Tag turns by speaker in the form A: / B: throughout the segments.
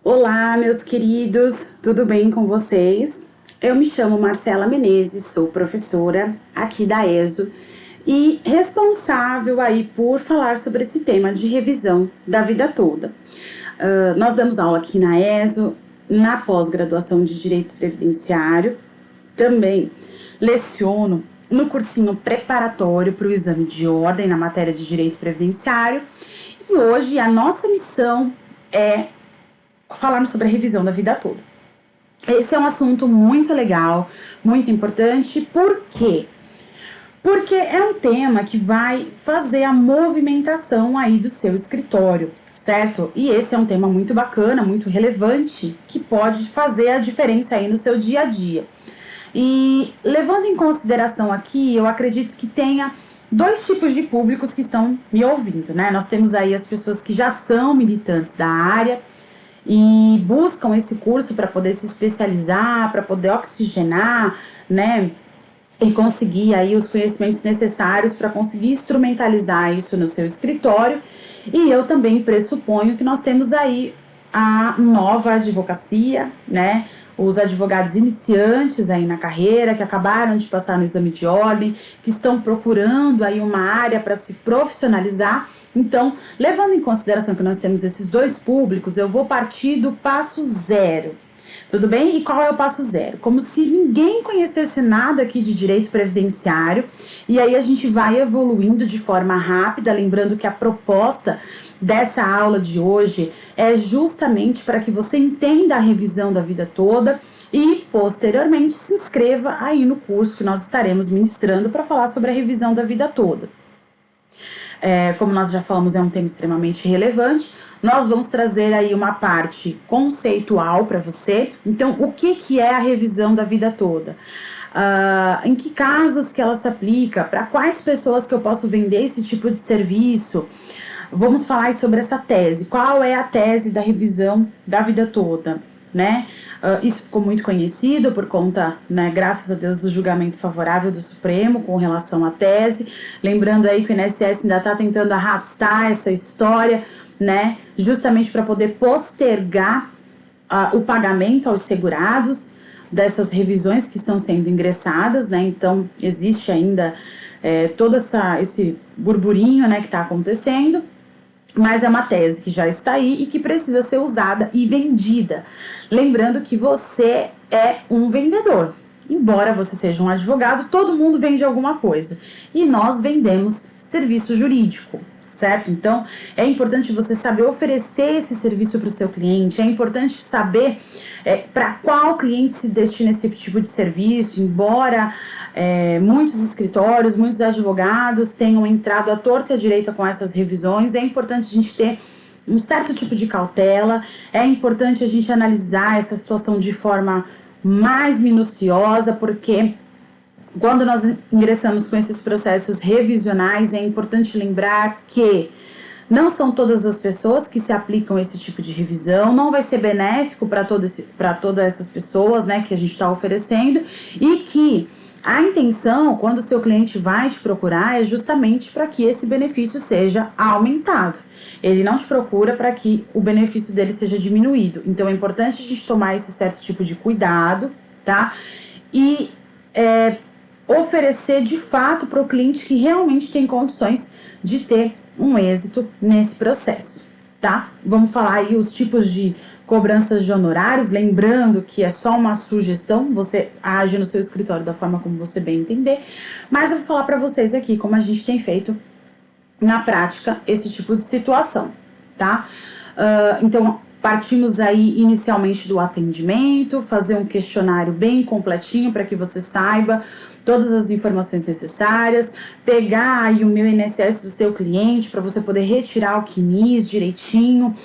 A: Olá, meus queridos, tudo bem com vocês? Eu me chamo Marcela Menezes, sou professora aqui da ESO e responsável aí por falar sobre esse tema de revisão da vida toda. Nós damos aula aqui na ESO, na pós-graduação de Direito Previdenciário, também leciono no cursinho preparatório para o exame de ordem na matéria de Direito Previdenciário e hoje a nossa missão é falarmos sobre a revisão da vida toda. Esse é um assunto muito legal, muito importante. Por quê? Porque é um tema que vai fazer a movimentação aí do seu escritório, certo? E esse é um tema muito bacana, muito relevante, que pode fazer a diferença aí no seu dia a dia. E levando em consideração aqui, eu acredito que tenha dois tipos de públicos que estão me ouvindo, né? Nós temos aí as pessoas que já são militantes da área e buscam esse curso para poder se especializar, para poder oxigenar, né, e conseguir aí os conhecimentos necessários para conseguir instrumentalizar isso no seu escritório. E eu também pressuponho que nós temos aí a nova advocacia, né, os advogados iniciantes aí na carreira, que acabaram de passar no exame de ordem, que estão procurando aí uma área para se profissionalizar. Então, levando em consideração que nós temos esses dois públicos, eu vou partir do passo zero. Tudo bem? E qual é o passo zero? Como se ninguém conhecesse nada aqui de direito previdenciário, e aí a gente vai evoluindo de forma rápida, lembrando que a proposta dessa aula de hoje é justamente para que você entenda a revisão da vida toda e, posteriormente, se inscreva aí no curso que nós estaremos ministrando para falar sobre a revisão da vida toda. Como nós já falamos, é um tema extremamente relevante. Nós vamos trazer aí uma parte conceitual para você. Então, o que é a revisão da vida toda? Em que casos que ela se aplica? Para quais pessoas que eu posso vender esse tipo de serviço? Vamos falar sobre essa tese. Qual é a tese da revisão da vida toda, né? Isso ficou muito conhecido por conta, né, graças a Deus, do julgamento favorável do Supremo com relação à tese. Lembrando aí que o INSS ainda está tentando arrastar essa história, né, justamente para poder postergar o pagamento aos segurados dessas revisões que estão sendo ingressadas, né? Então, existe ainda todo esse burburinho, né, que está acontecendo. Mas é uma tese que já está aí e que precisa ser usada e vendida. Lembrando que você é um vendedor. Embora você seja um advogado, todo mundo vende alguma coisa. E nós vendemos serviço jurídico, certo? Então, é importante você saber oferecer esse serviço para o seu cliente. É importante saber para qual cliente se destina esse tipo de serviço. Embora muitos escritórios, muitos advogados tenham entrado à torta e à direita com essas revisões, é importante a gente ter um certo tipo de cautela, é importante a gente analisar essa situação de forma mais minuciosa, porque quando nós ingressamos com esses processos revisionais, é importante lembrar que não são todas as pessoas que se aplicam esse tipo de revisão, não vai ser benéfico para todas essas pessoas, né, que a gente está oferecendo, e que a intenção, quando o seu cliente vai te procurar, é justamente para que esse benefício seja aumentado. Ele não te procura para que o benefício dele seja diminuído. Então, é importante a gente tomar esse certo tipo de cuidado, tá? E oferecer de fato para o cliente que realmente tem condições de ter um êxito nesse processo, tá? Vamos falar aí os tipos de cobranças de honorários, lembrando que é só uma sugestão, você age no seu escritório da forma como você bem entender, mas eu vou falar para vocês aqui como a gente tem feito na prática esse tipo de situação, tá? Então, partimos aí inicialmente do atendimento, fazer um questionário bem completinho para que você saiba todas as informações necessárias, pegar aí o meu INSS do seu cliente para você poder retirar o CNIS direitinho.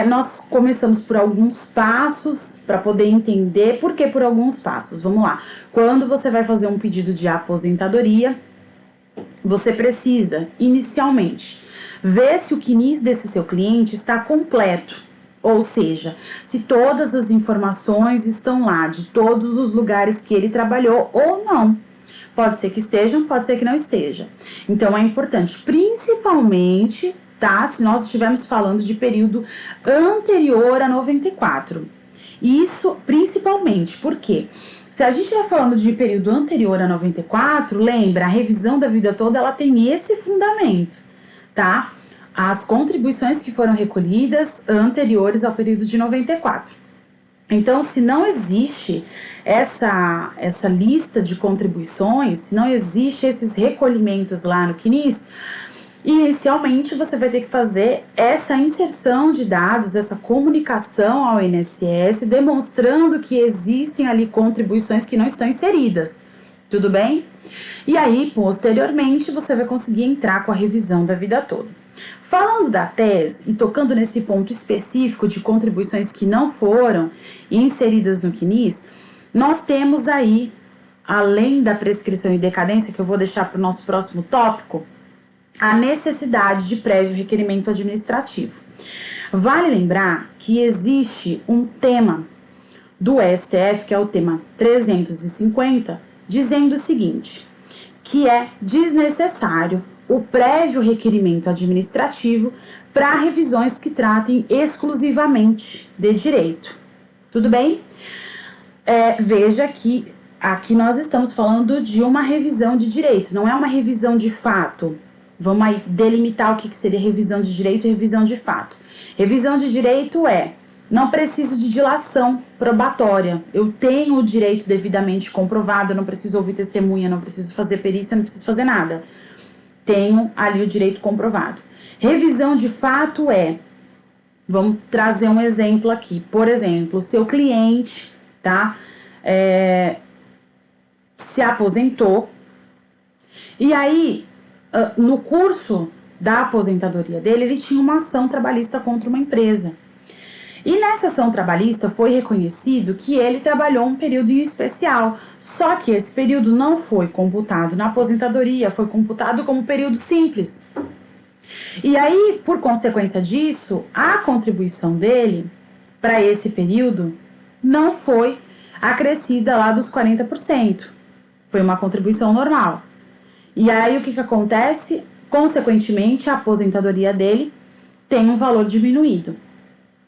A: Nós começamos por alguns passos para poder entender. Por que por alguns passos? Vamos lá. Quando você vai fazer um pedido de aposentadoria, você precisa, inicialmente, ver se o CNIS desse seu cliente está completo. Ou seja, se todas as informações estão lá, de todos os lugares que ele trabalhou ou não. Pode ser que estejam, pode ser que não esteja. Então, é importante, principalmente, tá? Se nós estivermos falando de período anterior a 94. Isso principalmente, porque se a gente estiver falando de período anterior a 94, lembra, a revisão da vida toda, ela tem esse fundamento, tá? As contribuições que foram recolhidas anteriores ao período de 94. Então, se não existe essa lista de contribuições, se não existe esses recolhimentos lá no CNIS, inicialmente você vai ter que fazer essa inserção de dados, essa comunicação ao INSS, demonstrando que existem ali contribuições que não estão inseridas, tudo bem? E aí, posteriormente, você vai conseguir entrar com a revisão da vida toda. Falando da tese e tocando nesse ponto específico de contribuições que não foram inseridas no CNIS, nós temos aí, além da prescrição e decadência, que eu vou deixar para o nosso próximo tópico, a necessidade de prévio requerimento administrativo. Vale lembrar que existe um tema do STF, que é o tema 350, dizendo o seguinte, que é desnecessário o prévio requerimento administrativo para revisões que tratem exclusivamente de direito. Tudo bem? Veja que aqui nós estamos falando de uma revisão de direito, não é uma revisão de fato. Vamos aí delimitar o que seria revisão de direito e revisão de fato. Revisão de direito não preciso de dilação probatória. Eu tenho o direito devidamente comprovado, eu não preciso ouvir testemunha, não preciso fazer perícia, não preciso fazer nada. Tenho ali o direito comprovado. Revisão de fato vamos trazer um exemplo aqui. Por exemplo, o seu cliente, tá? Se aposentou e aí, no curso da aposentadoria dele, ele tinha uma ação trabalhista contra uma empresa. E nessa ação trabalhista foi reconhecido que ele trabalhou um período em especial, só que esse período não foi computado na aposentadoria, foi computado como período simples. E aí, por consequência disso, a contribuição dele para esse período não foi acrescida lá dos 40%, foi uma contribuição normal. E aí o que acontece? Consequentemente, a aposentadoria dele tem um valor diminuído.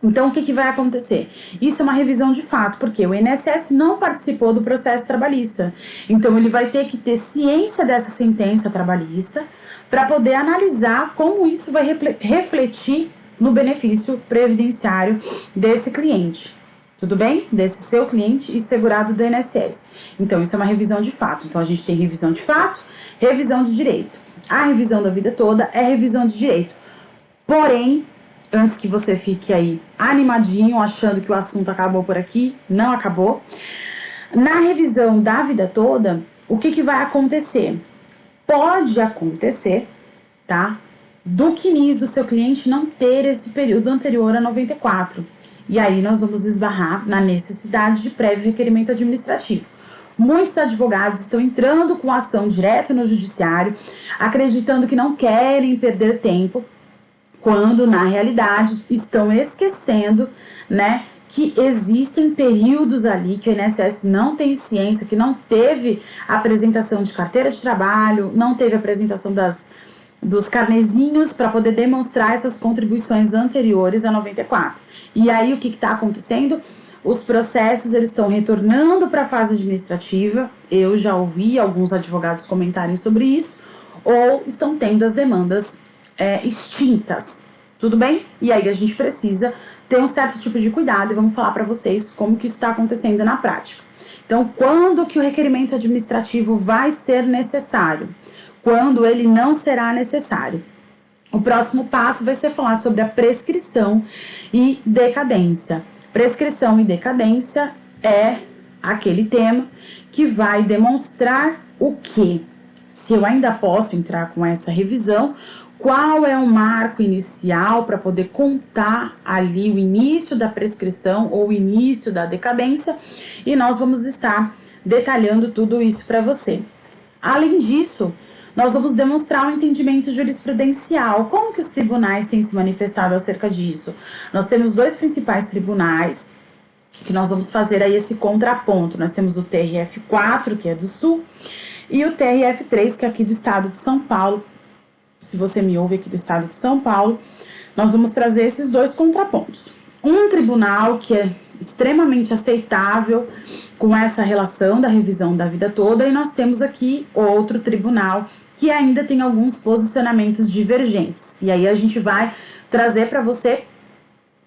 A: Então, o que vai acontecer? Isso é uma revisão de fato, porque o INSS não participou do processo trabalhista. Então, ele vai ter que ter ciência dessa sentença trabalhista para poder analisar como isso vai refletir no benefício previdenciário desse cliente. Tudo bem? Desse seu cliente e segurado do INSS. Então, isso é uma revisão de fato. Então, a gente tem revisão de fato, revisão de direito. A revisão da vida toda é revisão de direito. Porém, antes que você fique aí animadinho, achando que o assunto acabou por aqui, não acabou. Na revisão da vida toda, o que vai acontecer? Pode acontecer, tá? Do CNIS do seu cliente não ter esse período anterior a 94. E aí nós vamos esbarrar na necessidade de prévio requerimento administrativo. Muitos advogados estão entrando com ação direto no judiciário, acreditando que não querem perder tempo, quando na realidade estão esquecendo, né, que existem períodos ali que o INSS não tem ciência, que não teve apresentação de carteira de trabalho, não teve apresentação dos carnezinhos para poder demonstrar essas contribuições anteriores a 94. E aí o que está acontecendo? Os processos eles estão retornando para a fase administrativa, eu já ouvi alguns advogados comentarem sobre isso, ou estão tendo as demandas extintas, tudo bem? E aí a gente precisa ter um certo tipo de cuidado e vamos falar para vocês como que isso está acontecendo na prática. Então, quando que o requerimento administrativo vai ser necessário? Quando ele não será necessário? O próximo passo vai ser falar sobre a prescrição e decadência. Prescrição e decadência é aquele tema que vai demonstrar o que? Se eu ainda posso entrar com essa revisão, qual é o marco inicial para poder contar ali o início da prescrição ou o início da decadência, e nós vamos estar detalhando tudo isso para você. Além disso, nós vamos demonstrar um entendimento jurisprudencial. Como que os tribunais têm se manifestado acerca disso? Nós temos dois principais tribunais que nós vamos fazer aí esse contraponto. Nós temos o TRF4, que é do Sul, e o TRF3, que é aqui do estado de São Paulo, se você me ouve aqui do estado de São Paulo, nós vamos trazer esses dois contrapontos. Um tribunal que é extremamente aceitável com essa relação da revisão da vida toda, e nós temos aqui outro tribunal que ainda tem alguns posicionamentos divergentes. E aí a gente vai trazer para você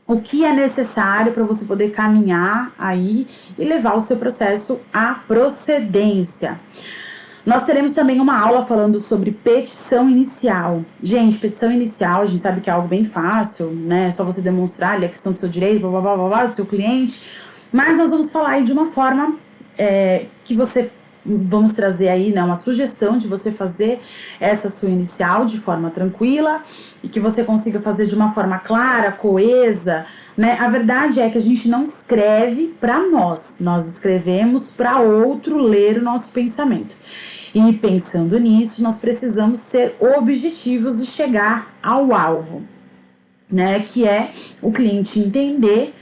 A: o que é necessário para você poder caminhar aí e levar o seu processo à procedência. Nós teremos também uma aula falando sobre petição inicial. Gente, petição inicial, a gente sabe que é algo bem fácil, né? É só você demonstrar ali a questão do seu direito, blá, blá, blá, blá, do seu cliente. Mas nós vamos falar aí de uma forma que você... Vamos trazer aí, né, uma sugestão de você fazer essa sua inicial de forma tranquila e que você consiga fazer de uma forma clara, coesa, né? A verdade é que a gente não escreve para nós escrevemos para outro ler o nosso pensamento. E pensando nisso, nós precisamos ser objetivos e chegar ao alvo, né? Que é o cliente entender,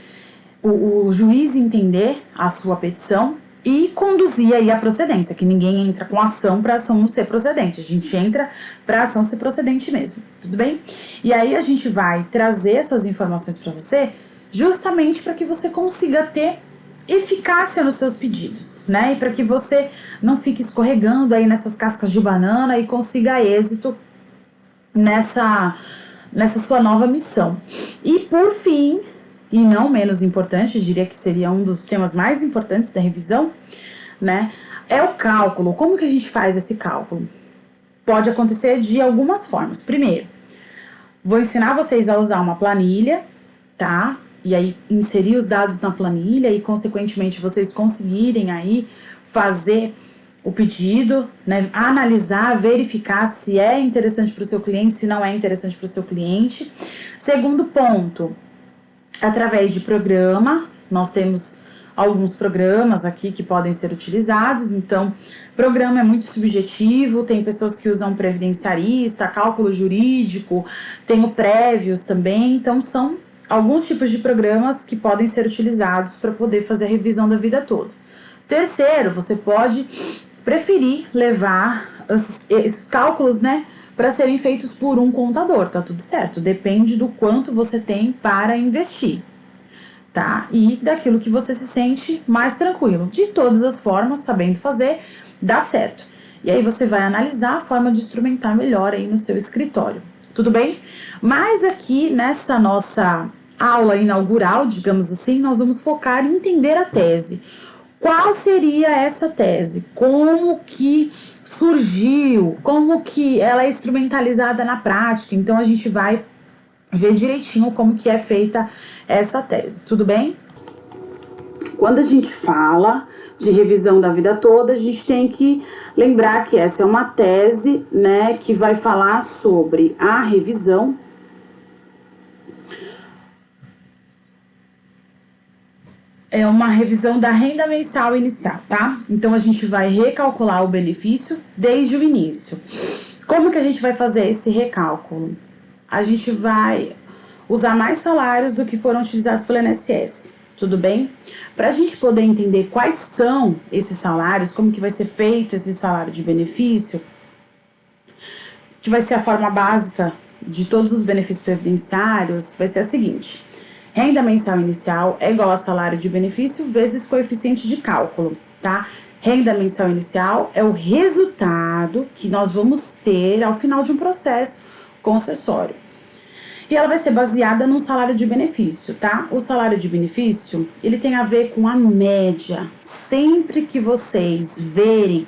A: o juiz entender a sua petição e conduzir aí a procedência, que ninguém entra com ação para ação não ser procedente, a gente entra para ação ser procedente mesmo, tudo bem? E aí a gente vai trazer essas informações para você justamente para que você consiga ter eficácia nos seus pedidos, né? E para que você não fique escorregando aí nessas cascas de banana e consiga êxito nessa sua nova missão. E por fim, e não menos importante, diria que seria um dos temas mais importantes da revisão, né? É o cálculo. Como que a gente faz esse cálculo? Pode acontecer de algumas formas. Primeiro, vou ensinar vocês a usar uma planilha, tá? E aí inserir os dados na planilha e, consequentemente, vocês conseguirem aí fazer o pedido, né? Analisar, verificar se é interessante para o seu cliente, se não é interessante para o seu cliente. Segundo ponto, através de programa, nós temos alguns programas aqui que podem ser utilizados, então, programa é muito subjetivo, tem pessoas que usam previdenciarista, cálculo jurídico, tem o prévios também, então são alguns tipos de programas que podem ser utilizados para poder fazer a revisão da vida toda. Terceiro, você pode preferir levar esses cálculos, né, para serem feitos por um contador, tá tudo certo, depende do quanto você tem para investir, tá? E daquilo que você se sente mais tranquilo. De todas as formas, sabendo fazer, dá certo. E aí você vai analisar a forma de instrumentar melhor aí no seu escritório, tudo bem? Mas aqui nessa nossa aula inaugural, digamos assim, nós vamos focar em entender a tese. Qual seria essa tese? Como que surgiu? Como que ela é instrumentalizada na prática? Então a gente vai ver direitinho como que é feita essa tese, tudo bem? Quando a gente fala de revisão da vida toda, a gente tem que lembrar que essa é uma tese, né, que vai falar sobre a revisão é uma revisão da renda mensal inicial, tá? Então, a gente vai recalcular o benefício desde o início. Como que a gente vai fazer esse recálculo? A gente vai usar mais salários do que foram utilizados pelo INSS, tudo bem? Para a gente poder entender quais são esses salários, como que vai ser feito esse salário de benefício, que vai ser a forma básica de todos os benefícios previdenciários, vai ser a seguinte: renda mensal inicial é igual a salário de benefício vezes coeficiente de cálculo, tá? Renda mensal inicial é o resultado que nós vamos ter ao final de um processo concessório. E ela vai ser baseada no salário de benefício, tá? O salário de benefício, ele tem a ver com a média. Sempre que vocês verem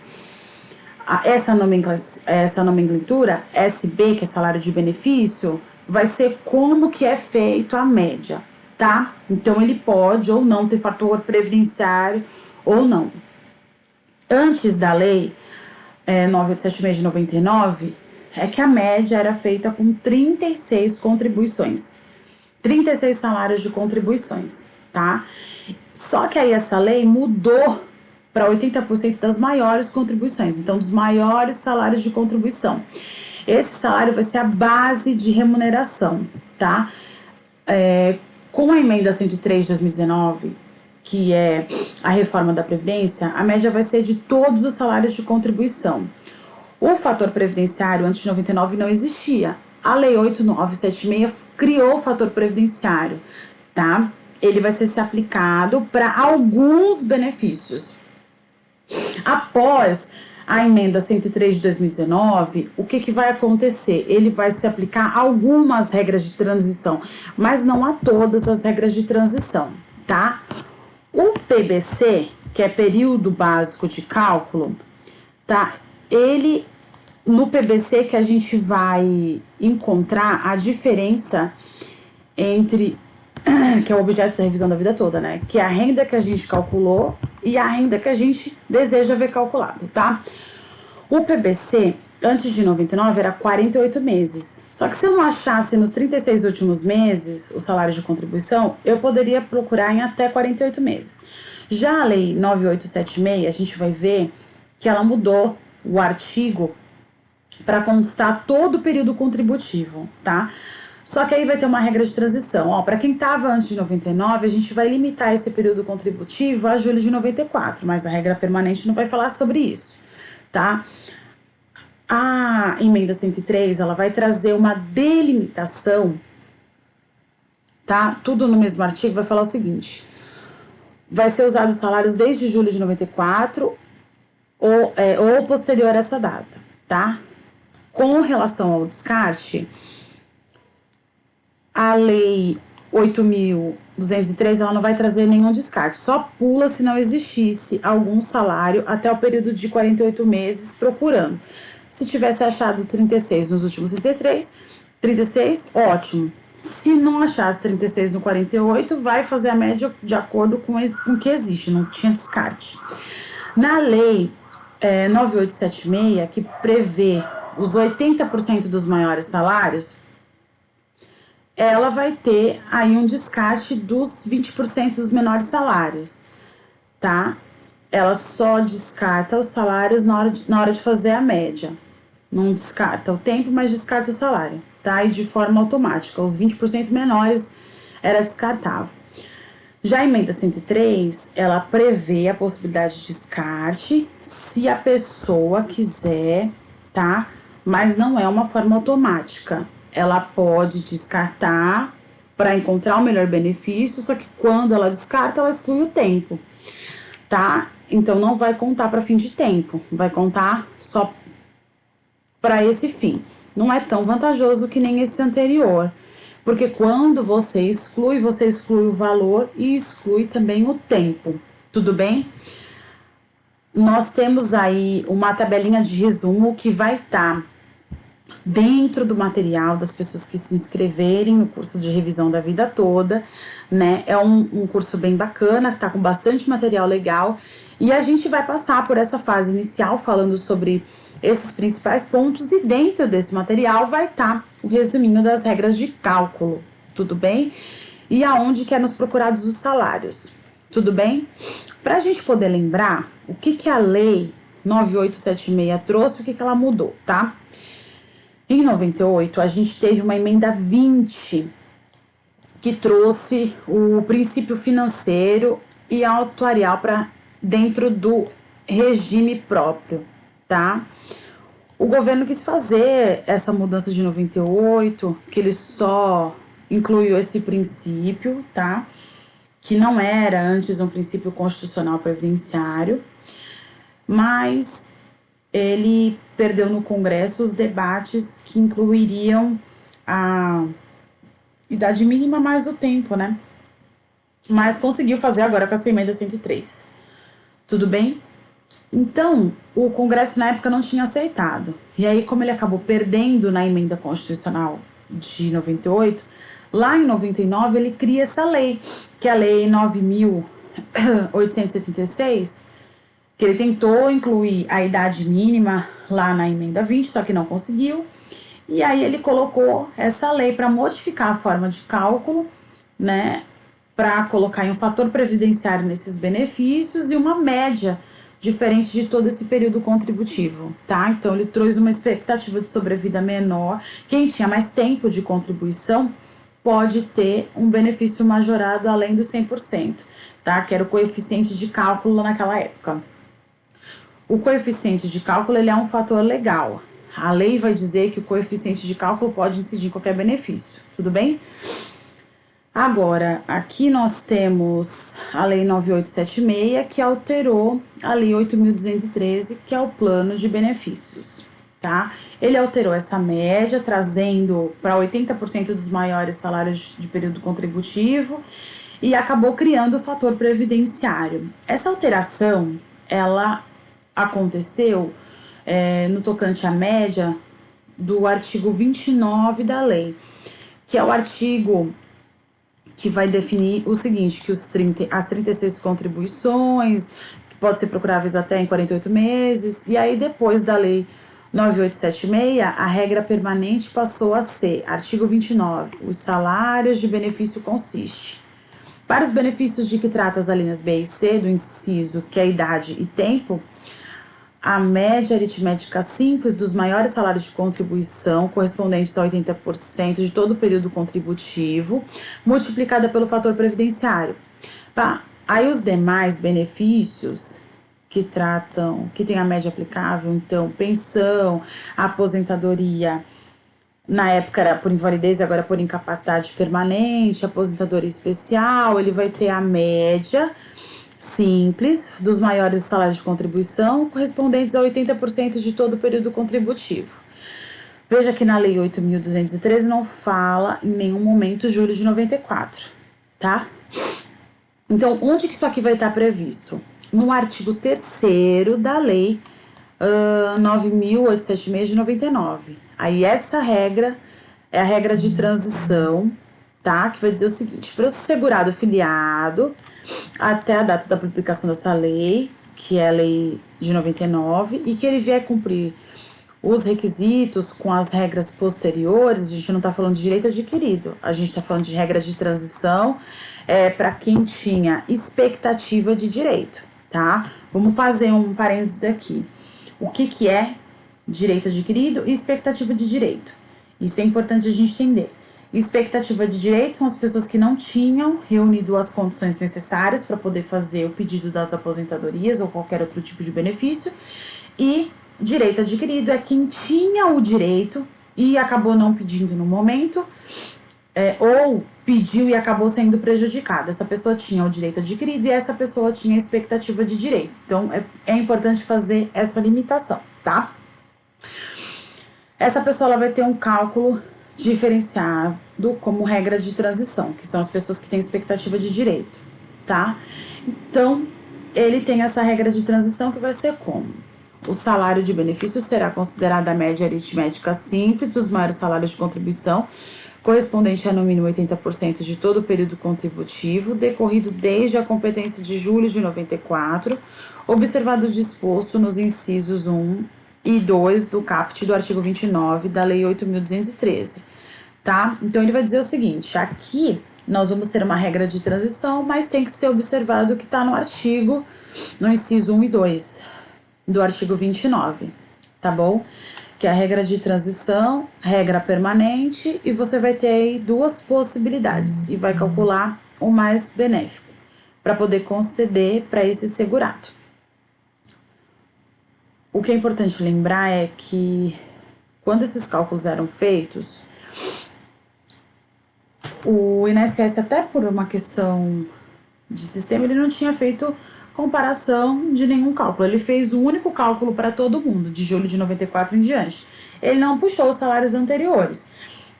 A: essa nomenclatura, SB, que é salário de benefício, vai ser como que é feito a média, tá? Então, ele pode ou não ter fator previdenciário ou não. Antes da lei 9876 de 99, é que a média era feita com 36 contribuições. 36 salários de contribuições, tá? Só que aí essa lei mudou para 80% das maiores contribuições, então dos maiores salários de contribuição. Esse salário vai ser a base de remuneração, tá? Com a emenda 103 de 2019, que é a reforma da Previdência, a média vai ser de todos os salários de contribuição. O fator previdenciário antes de 99 não existia. A Lei 8976 criou o fator previdenciário, tá? Ele vai ser aplicado para alguns benefícios. Após a emenda 103 de 2019, o que vai acontecer? Ele vai se aplicar a algumas regras de transição, mas não a todas as regras de transição, tá? O PBC, que é período básico de cálculo, tá? Ele, no PBC que a gente vai encontrar a diferença entre, que é o objeto da revisão da vida toda, né? Que é a renda que a gente calculou e a renda que a gente deseja ver calculado, tá? O PBC, antes de 99, era 48 meses. Só que se eu não achasse nos 36 últimos meses o salário de contribuição, eu poderia procurar em até 48 meses. Já a Lei 9876, a gente vai ver que ela mudou o artigo para constar todo o período contributivo, tá? Só que aí vai ter uma regra de transição. Ó, para quem estava antes de 99, a gente vai limitar esse período contributivo a julho de 94, mas a regra permanente não vai falar sobre isso, tá? A emenda 103, ela vai trazer uma delimitação, tá? Tudo no mesmo artigo vai falar o seguinte: vai ser usado os salários desde julho de 94 ou posterior a essa data, tá? Com relação ao descarte, a Lei 8.203, ela não vai trazer nenhum descarte, só pula se não existisse algum salário até o período de 48 meses procurando. Se tivesse achado 36 nos últimos 36, ótimo. Se não achasse 36 no 48, vai fazer a média de acordo com o que existe, não tinha descarte. Na Lei 9876, que prevê os 80% dos maiores salários, ela vai ter aí um descarte dos 20% dos menores salários, tá? Ela só descarta os salários na hora de fazer a média. Não descarta o tempo, mas descarta o salário, tá? E de forma automática. Os 20% menores era descartável. Já a emenda 103, ela prevê a possibilidade de descarte se a pessoa quiser, tá? Mas não é uma forma automática. Ela pode descartar para encontrar o melhor benefício, só que quando ela descarta, ela exclui o tempo, tá? Então não vai contar para fim de tempo, vai contar só para esse fim. Não é tão vantajoso que nem esse anterior, porque quando você exclui o valor e exclui também o tempo, tudo bem? Nós temos aí uma tabelinha de resumo que vai estar dentro do material das pessoas que se inscreverem no curso de revisão da vida toda, né? É um curso bem bacana, tá com bastante material legal, e a gente vai passar por essa fase inicial falando sobre esses principais pontos, e dentro desse material vai estar o resuminho das regras de cálculo, tudo bem? E aonde que é nos procurados os salários, tudo bem? Para a gente poder lembrar o que a Lei 9876 trouxe, o que ela mudou, tá? Em 98, a gente teve uma emenda 20 que trouxe o princípio financeiro e atuarial para dentro do regime próprio, tá? O governo quis fazer essa mudança de 98, que ele só incluiu esse princípio, tá? Que não era antes um princípio constitucional previdenciário, mas ele perdeu no Congresso os debates que incluiriam a idade mínima mais o tempo, né? Mas conseguiu fazer agora com essa emenda 103. Tudo bem? Então, o Congresso na época não tinha aceitado. E aí, como ele acabou perdendo na emenda constitucional de 98, lá em 99 ele cria essa lei, que é a Lei 9.876, que ele tentou incluir a idade mínima lá na emenda 20, só que não conseguiu. E aí ele colocou essa lei para modificar a forma de cálculo, né, para colocar em um fator previdenciário nesses benefícios e uma média diferente de todo esse período contributivo, tá? Então ele trouxe uma expectativa de sobrevida menor. Quem tinha mais tempo de contribuição pode ter um benefício majorado além dos 100%, tá? Que era o coeficiente de cálculo naquela época. o coeficiente de cálculo ele é um fator legal. A lei vai dizer que o coeficiente de cálculo pode incidir em qualquer benefício, tudo bem? Agora, aqui nós temos a Lei 9876, que alterou a Lei 8.213, que é o plano de benefícios, tá? Ele alterou essa média, trazendo para 80% dos maiores salários de período contributivo e acabou criando o fator previdenciário. Essa alteração, ela aconteceu no tocante à média do artigo 29 da lei, que é o artigo que vai definir o seguinte, que as 36 contribuições, que podem ser procuráveis até em 48 meses, e aí depois da lei 9876, a regra permanente passou a ser, artigo 29, os salários de benefício consiste. Para os benefícios de que trata as alíneas B e C do inciso, que é idade e tempo, a média aritmética simples dos maiores salários de contribuição, correspondentes a 80% de todo o período contributivo, multiplicada pelo fator previdenciário. Tá? Aí os demais benefícios que tem a média aplicável, então, pensão, aposentadoria, na época era por invalidez, agora por incapacidade permanente, aposentadoria especial, ele vai ter a média simples dos maiores salários de contribuição, correspondentes a 80% de todo o período contributivo. Veja que na Lei 8.213 não fala em nenhum momento julho de 94, tá? Então, onde que isso aqui vai estar previsto? No artigo 3º da Lei 9.876 de 99. Aí essa regra é a regra de transição, tá? Que vai dizer o seguinte: para o segurado filiado até a data da publicação dessa lei, que é a lei de 99, e que ele vier cumprir os requisitos com as regras posteriores, a gente não está falando de direito adquirido, a gente está falando de regra de transição para quem tinha expectativa de direito, tá? Vamos fazer um parênteses aqui. O que é direito adquirido e expectativa de direito? Isso é importante a gente entender. Expectativa de direito são as pessoas que não tinham reunido as condições necessárias para poder fazer o pedido das aposentadorias ou qualquer outro tipo de benefício. E direito adquirido é quem tinha o direito e acabou não pedindo no momento, ou pediu e acabou sendo prejudicado. Essa pessoa tinha o direito adquirido e essa pessoa tinha a expectativa de direito. Então, é importante fazer essa limitação, tá? Essa pessoa ela vai ter um cálculo diferenciado como regra de transição, que são as pessoas que têm expectativa de direito, tá? Então, ele tem essa regra de transição que vai ser como? O salário de benefício será considerado a média aritmética simples dos maiores salários de contribuição, correspondente a no mínimo 80% de todo o período contributivo, decorrido desde a competência de julho de 94, observado o disposto nos incisos 1 e 2 do caput do artigo 29 da Lei 8.213, tá? Então, ele vai dizer o seguinte: aqui nós vamos ter uma regra de transição, mas tem que ser observado o que está no artigo, no inciso 1 e 2 do artigo 29, tá bom? Que é a regra de transição, regra permanente, e você vai ter aí duas possibilidades e vai calcular o mais benéfico para poder conceder para esse segurado. O que é importante lembrar é que quando esses cálculos eram feitos, o INSS, até por uma questão de sistema, ele não tinha feito comparação de nenhum cálculo. Ele fez um único cálculo para todo mundo, de julho de 94 em diante. Ele não puxou os salários anteriores.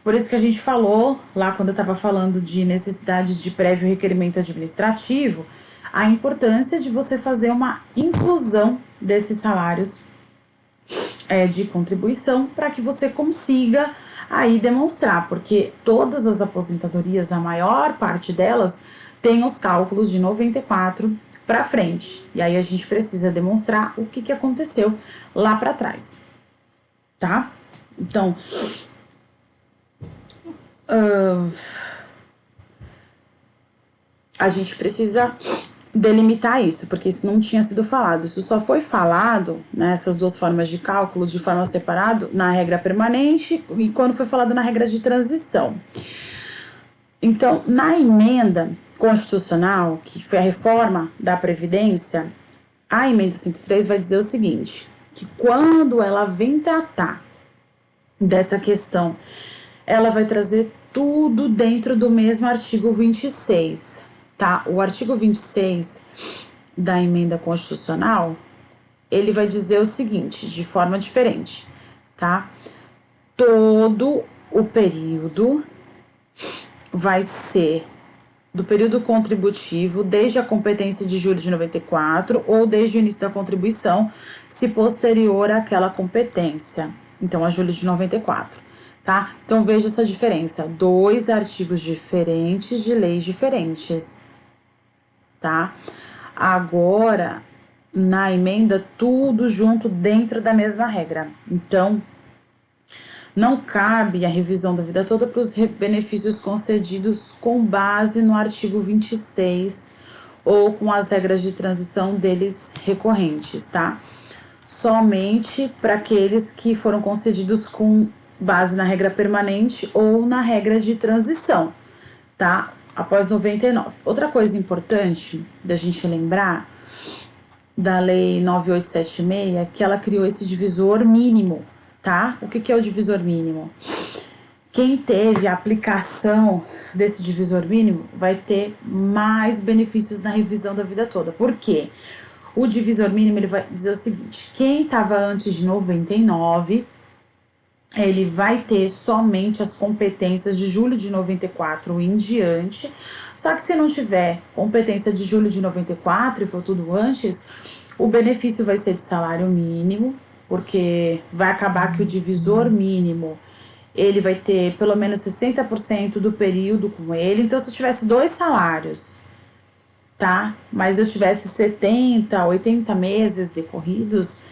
A: Por isso que a gente falou, lá quando eu estava falando de necessidade de prévio requerimento administrativo, a importância de você fazer uma inclusão desses salários de contribuição para que você consiga aí demonstrar, porque todas as aposentadorias, a maior parte delas, tem os cálculos de 94 para frente. E aí a gente precisa demonstrar o que aconteceu lá para trás, tá? Então, a gente precisa delimitar isso, porque isso não tinha sido falado. Isso só foi falado, né, essas duas formas de cálculo, de forma separada, na regra permanente e quando foi falado na regra de transição. Então, na emenda constitucional, que foi a reforma da Previdência, A emenda 103 vai dizer o seguinte, que quando ela vem tratar dessa questão, ela vai trazer tudo dentro do mesmo artigo 26, tá? O artigo 26 da emenda constitucional, ele vai dizer o seguinte, de forma diferente, tá? Todo o período vai ser do período contributivo desde a competência de julho de 94 ou desde o início da contribuição, se posterior àquela competência. Então, a julho de 94, tá? Então, veja essa diferença. 2 artigos diferentes de leis diferentes, tá? Agora, na emenda, tudo junto dentro da mesma regra. Então, não cabe a revisão da vida toda para os benefícios concedidos com base no artigo 26 ou com as regras de transição deles recorrentes, tá? Somente para aqueles que foram concedidos com base na regra permanente ou na regra de transição, tá? Após 99. Outra coisa importante da gente lembrar da Lei 9876, que ela criou esse divisor mínimo, tá? O que é o divisor mínimo? Quem teve a aplicação desse divisor mínimo vai ter mais benefícios na revisão da vida toda. Por quê? O divisor mínimo, ele vai dizer o seguinte, quem estava antes de 99, ele vai ter somente as competências de julho de 94 em diante. Só que se não tiver competência de julho de 94 e for tudo antes, o benefício vai ser de salário mínimo, porque vai acabar que o divisor mínimo, ele vai ter pelo menos 60% do período com ele. Então, se eu tivesse 2 salários, tá? Mas eu tivesse 70, 80 meses decorridos,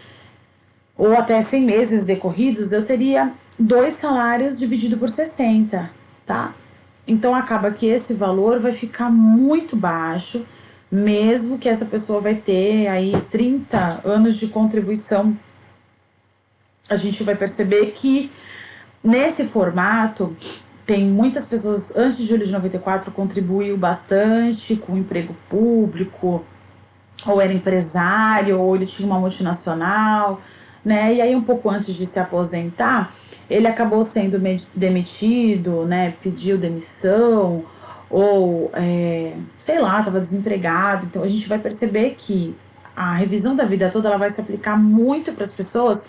A: ou até 100 meses decorridos, eu teria 2 salários dividido por 60, tá? Então, acaba que esse valor vai ficar muito baixo, mesmo que essa pessoa vai ter aí 30 anos de contribuição. A gente vai perceber que nesse formato tem muitas pessoas antes de julho de 94 contribuiu bastante com o emprego público, ou era empresário, ou ele tinha uma multinacional, né? E aí um pouco antes de se aposentar, ele acabou sendo demitido, né? Pediu demissão, ou sei lá, estava desempregado. Então a gente vai perceber que a revisão da vida toda ela vai se aplicar muito para as pessoas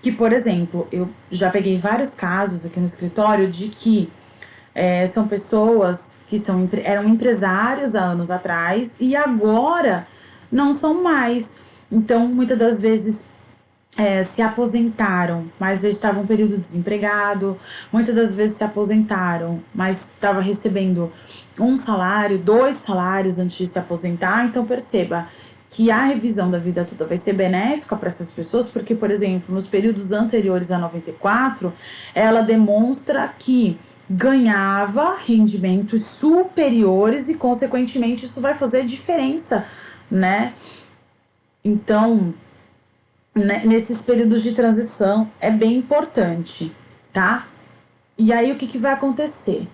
A: que, por exemplo, eu já peguei vários casos aqui no escritório de que são pessoas que eram empresários há anos atrás e agora não são mais. Então, muitas das vezes se aposentaram, mas já estavam um período desempregado. Muitas das vezes se aposentaram, mas estava recebendo 1 salário, 2 salários antes de se aposentar. Então, perceba que a revisão da vida toda vai ser benéfica para essas pessoas, porque, por exemplo, nos períodos anteriores a 94, ela demonstra que ganhava rendimentos superiores e, consequentemente, isso vai fazer diferença, né? Então, nesses períodos de transição, é bem importante, tá? E aí, o que vai acontecer?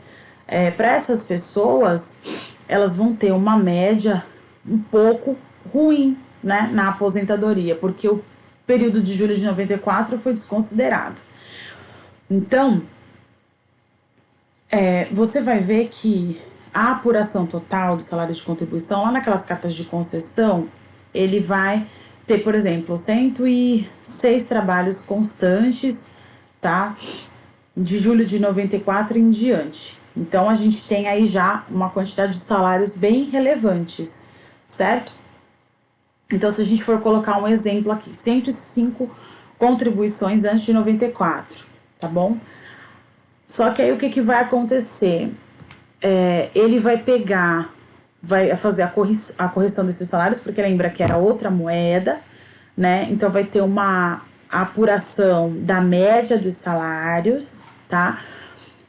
A: Para essas pessoas, elas vão ter uma média um pouco ruim, né, na aposentadoria, porque o período de julho de 94 foi desconsiderado. Então, você vai ver que a apuração total do salário de contribuição, lá naquelas cartas de concessão, ele vai ter, por exemplo, 106 trabalhos constantes, tá? De julho de 94 em diante. Então, a gente tem aí já uma quantidade de salários bem relevantes, certo? Então, se a gente for colocar um exemplo aqui, 105 contribuições antes de 94, tá bom? Só que aí o que vai acontecer? Ele vai pegar, vai fazer a correção desses salários, porque lembra que era outra moeda, né? Então, vai ter uma apuração da média dos salários, tá?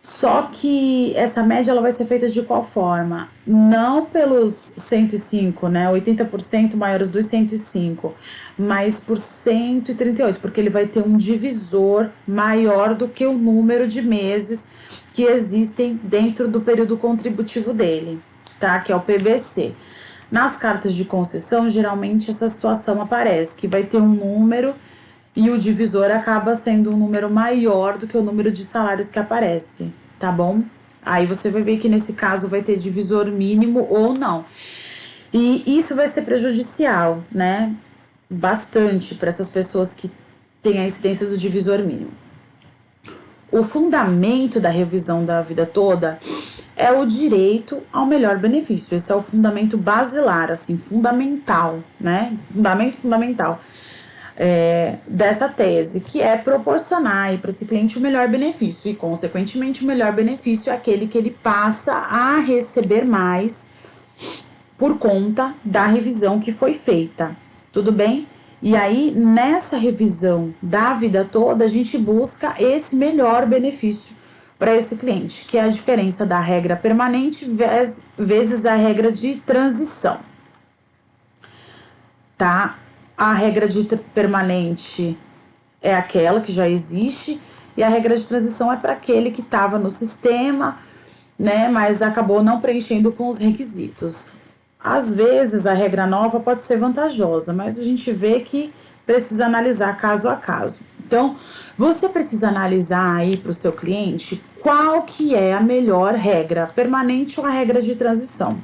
A: Só que essa média ela vai ser feita de qual forma? Não pelos 105, né? 80% maiores dos 105, mas por 138, porque ele vai ter um divisor maior do que o número de meses que existem dentro do período contributivo dele, tá? Que é o PBC. Nas cartas de concessão, geralmente essa situação aparece, que vai ter um número e o divisor acaba sendo um número maior do que o número de salários que aparece, tá bom? Aí você vai ver que nesse caso vai ter divisor mínimo ou não. E isso vai ser prejudicial, né? Bastante para essas pessoas que têm a incidência do divisor mínimo. O fundamento da revisão da vida toda é o direito ao melhor benefício. Esse é o fundamento basilar, assim, fundamental, né? Fundamental dessa tese, que é proporcionar para esse cliente o melhor benefício e, consequentemente, o melhor benefício é aquele que ele passa a receber mais por conta da revisão que foi feita. Tudo bem? E aí, nessa revisão da vida toda, a gente busca esse melhor benefício para esse cliente, que é a diferença da regra permanente vezes a regra de transição. Tá? A regra de permanente é aquela que já existe e a regra de transição é para aquele que estava no sistema, né, mas acabou não preenchendo com os requisitos. Às vezes a regra nova pode ser vantajosa, mas a gente vê que precisa analisar caso a caso. Então, você precisa analisar aí para o seu cliente qual que é a melhor regra, permanente ou a regra de transição.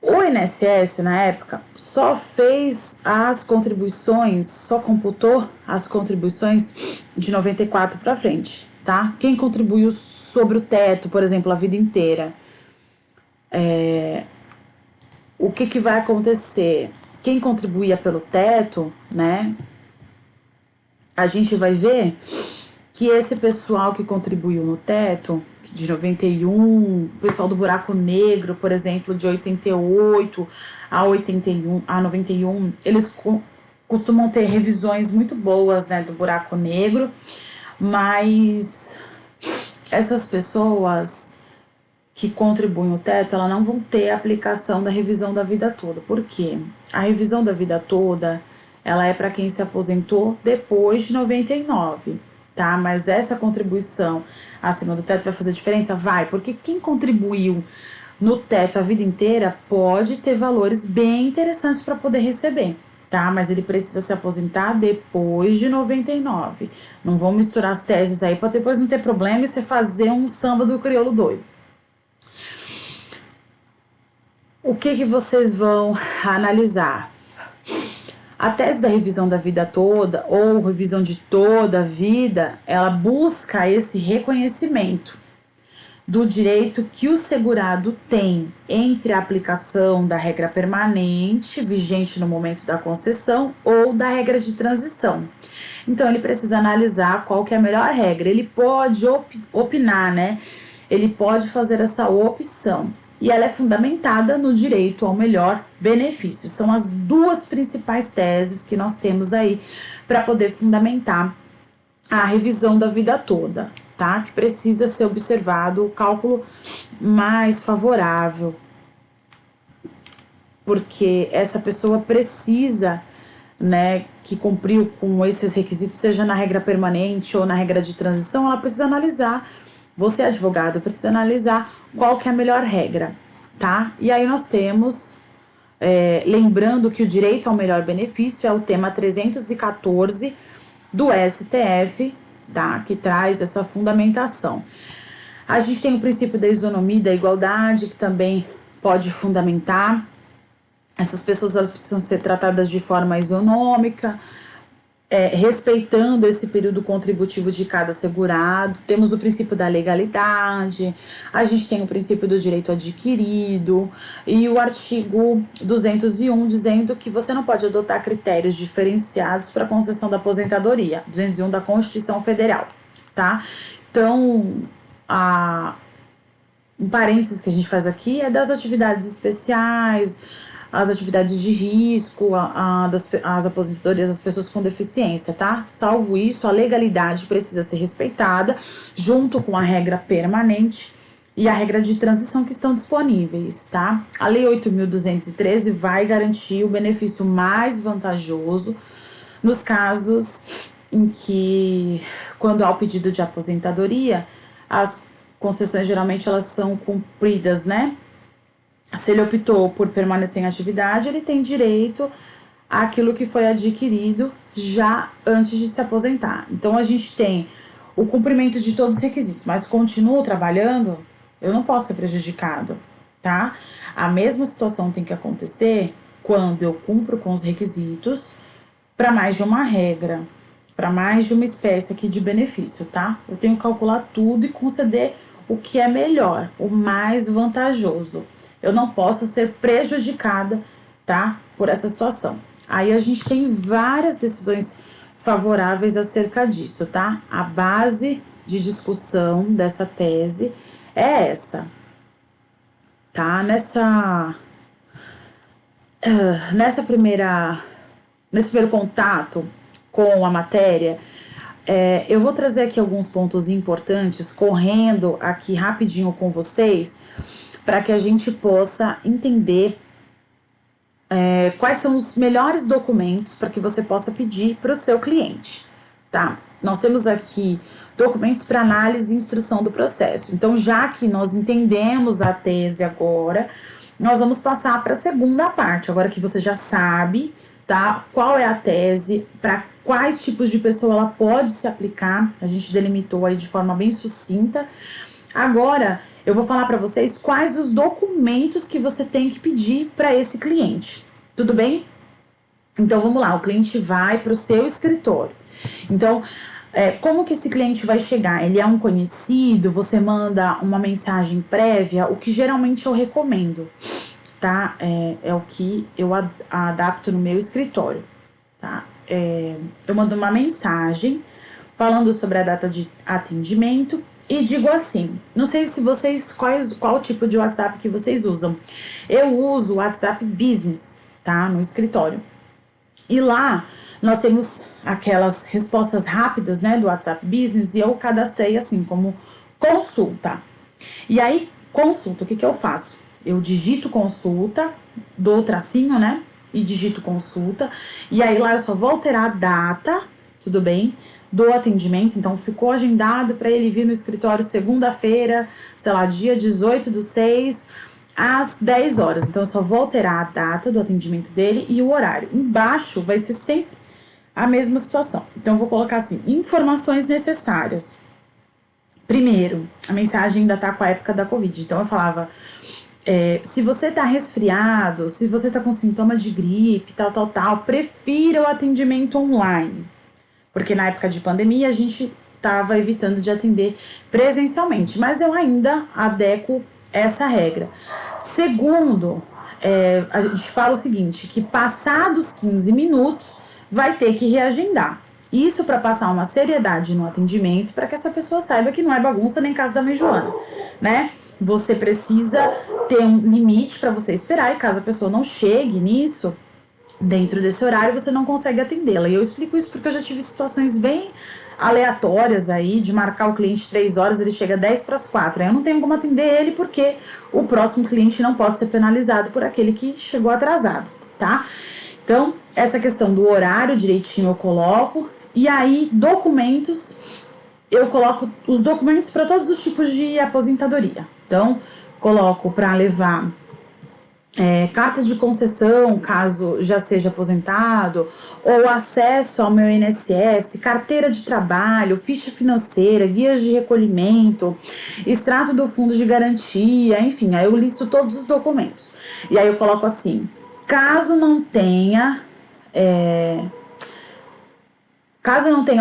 A: O INSS, na época, só fez as contribuições, só computou as contribuições de 94 para frente, tá? Quem contribuiu sobre o teto, por exemplo, a vida inteira, o que vai acontecer? Quem contribuía pelo teto, né? A gente vai ver que esse pessoal que contribuiu no teto, de 91, o pessoal do buraco negro, por exemplo, de 88 a 81, a 91, eles costumam ter revisões muito boas, né, do buraco negro, mas essas pessoas que contribuem no teto, elas não vão ter a aplicação da revisão da vida toda. Por quê? A revisão da vida toda, ela é para quem se aposentou depois de 99. Tá? Mas essa contribuição acima do teto vai fazer diferença? Vai, porque quem contribuiu no teto a vida inteira pode ter valores bem interessantes para poder receber, tá? Mas ele precisa se aposentar depois de 99. Não vão misturar as teses aí para depois não ter problema e você fazer um samba do crioulo doido. O que vocês vão analisar? A tese da revisão da vida toda, ou revisão de toda a vida, ela busca esse reconhecimento do direito que o segurado tem entre a aplicação da regra permanente, vigente no momento da concessão, ou da regra de transição. Então, ele precisa analisar qual que é a melhor regra. Ele pode opinar, né? Ele pode fazer essa opção. E ela é fundamentada no direito ao melhor benefício. São as duas principais teses que nós temos aí para poder fundamentar a revisão da vida toda, tá? Que precisa ser observado o cálculo mais favorável, porque essa pessoa precisa, né, que cumpriu com esses requisitos, seja na regra permanente ou na regra de transição, ela precisa analisar. Você, advogado, precisa analisar qual que é a melhor regra, tá? E aí nós temos, lembrando que o direito ao melhor benefício é o tema 314 do STF, tá? Que traz essa fundamentação. A gente tem o princípio da isonomia e da igualdade, que também pode fundamentar. Essas pessoas, elas precisam ser tratadas de forma isonômica, respeitando esse período contributivo de cada segurado. Temos o princípio da legalidade, a gente tem o princípio do direito adquirido e o artigo 201 dizendo que você não pode adotar critérios diferenciados para a concessão da aposentadoria, 201 da Constituição Federal, tá? Então, um parênteses que a gente faz aqui é das atividades especiais, as atividades de risco, as aposentadorias das pessoas com deficiência, tá? Salvo isso, a legalidade precisa ser respeitada, junto com a regra permanente e a regra de transição que estão disponíveis, tá? A Lei 8.213 vai garantir o benefício mais vantajoso nos casos em que, quando há o pedido de aposentadoria, as concessões geralmente elas são cumpridas, né? Se ele optou por permanecer em atividade, ele tem direito àquilo que foi adquirido já antes de se aposentar. Então, a gente tem o cumprimento de todos os requisitos, mas continuo trabalhando, eu não posso ser prejudicado, tá? A mesma situação tem que acontecer quando eu cumpro com os requisitos para mais de uma regra, para mais de uma espécie aqui de benefício, tá? Eu tenho que calcular tudo e conceder o que é melhor, o mais vantajoso. Eu não posso ser prejudicada, tá? Por essa situação. Aí a gente tem várias decisões favoráveis acerca disso, tá? A base de discussão dessa tese é essa, tá? Nesse primeiro contato com a matéria, eu vou trazer aqui alguns pontos importantes, correndo aqui rapidinho com vocês, para que a gente possa entender quais são os melhores documentos para que você possa pedir para o seu cliente, tá? Nós temos aqui documentos para análise e instrução do processo. Então, já que nós entendemos a tese agora, nós vamos passar para a segunda parte, agora que você já sabe, tá? Qual é a tese, para quais tipos de pessoa ela pode se aplicar, a gente delimitou aí de forma bem sucinta. Agora, eu vou falar para vocês quais os documentos que você tem que pedir para esse cliente, tudo bem? Então, vamos lá, o cliente vai para o seu escritório. Então, como que esse cliente vai chegar? Ele é um conhecido? Você manda uma mensagem prévia? O que geralmente eu recomendo, tá? É o que eu adapto no meu escritório, tá? Eu mando uma mensagem falando sobre a data de atendimento e digo assim, não sei se vocês, qual tipo de WhatsApp que vocês usam. Eu uso o WhatsApp Business, tá? No escritório. E lá nós temos aquelas respostas rápidas, né, do WhatsApp Business, e eu cadastrei assim como consulta. E aí, consulta, o que eu faço? Eu digito consulta, dou o tracinho, né, e digito consulta, e aí lá eu só vou alterar a data, tudo bem, do atendimento. Então ficou agendado para ele vir no escritório segunda-feira, sei lá, dia 18/6, às 10 horas. Então, eu só vou alterar a data do atendimento dele e o horário. Embaixo vai ser sempre a mesma situação. Então, eu vou colocar assim, informações necessárias. Primeiro, a mensagem ainda tá com a época da Covid. Então, eu falava, se você tá resfriado, se você tá com sintoma de gripe, tal, prefira o atendimento online. Porque na época de pandemia, a gente tava evitando de atender presencialmente. Mas eu ainda adequo essa regra. Segundo, a gente fala o seguinte, que passados 15 minutos vai ter que reagendar. Isso para passar uma seriedade no atendimento, para que essa pessoa saiba que não é bagunça nem casa da mãe Joana, né? Você precisa ter um limite para você esperar, e caso a pessoa não chegue nisso, dentro desse horário, você não consegue atendê-la. E eu explico isso porque eu já tive situações bem aleatórias aí, de marcar o cliente 3 horas, ele chega 10 para as 4. Aí eu não tenho como atender ele, porque o próximo cliente não pode ser penalizado por aquele que chegou atrasado, tá? Então, essa questão do horário direitinho eu coloco. E aí, documentos, eu coloco os documentos para todos os tipos de aposentadoria. Então, coloco para levar carta de concessão, caso já seja aposentado, ou acesso ao meu INSS, carteira de trabalho, ficha financeira, guias de recolhimento, extrato do fundo de garantia, enfim, aí eu listo todos os documentos. E aí eu coloco assim, caso não tenha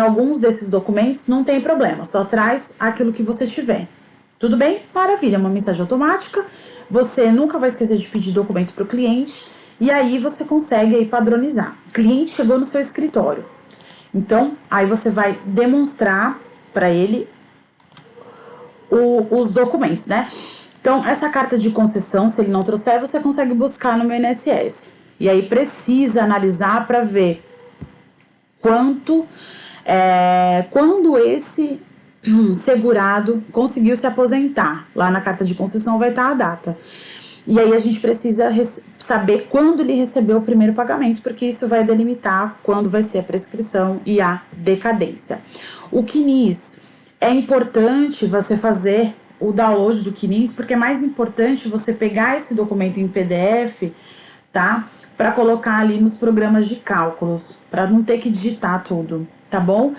A: alguns desses documentos, não tem problema, só traz aquilo que você tiver. Tudo bem? Maravilha, uma mensagem automática. Você nunca vai esquecer de pedir documento para o cliente e aí você consegue aí padronizar. O cliente chegou no seu escritório. Então, aí você vai demonstrar para ele os documentos, né? Então, essa carta de concessão, se ele não trouxer, você consegue buscar no meu INSS. E aí precisa analisar para ver quando esse segurado conseguiu se aposentar. Lá na carta de concessão vai estar a data. E aí a gente precisa saber quando ele recebeu o primeiro pagamento, porque isso vai delimitar quando vai ser a prescrição e a decadência. O CNIS, é importante você fazer o download do CNIS, porque é mais importante você pegar esse documento em PDF, tá? Para colocar ali nos programas de cálculos, para não ter que digitar tudo, tá bom?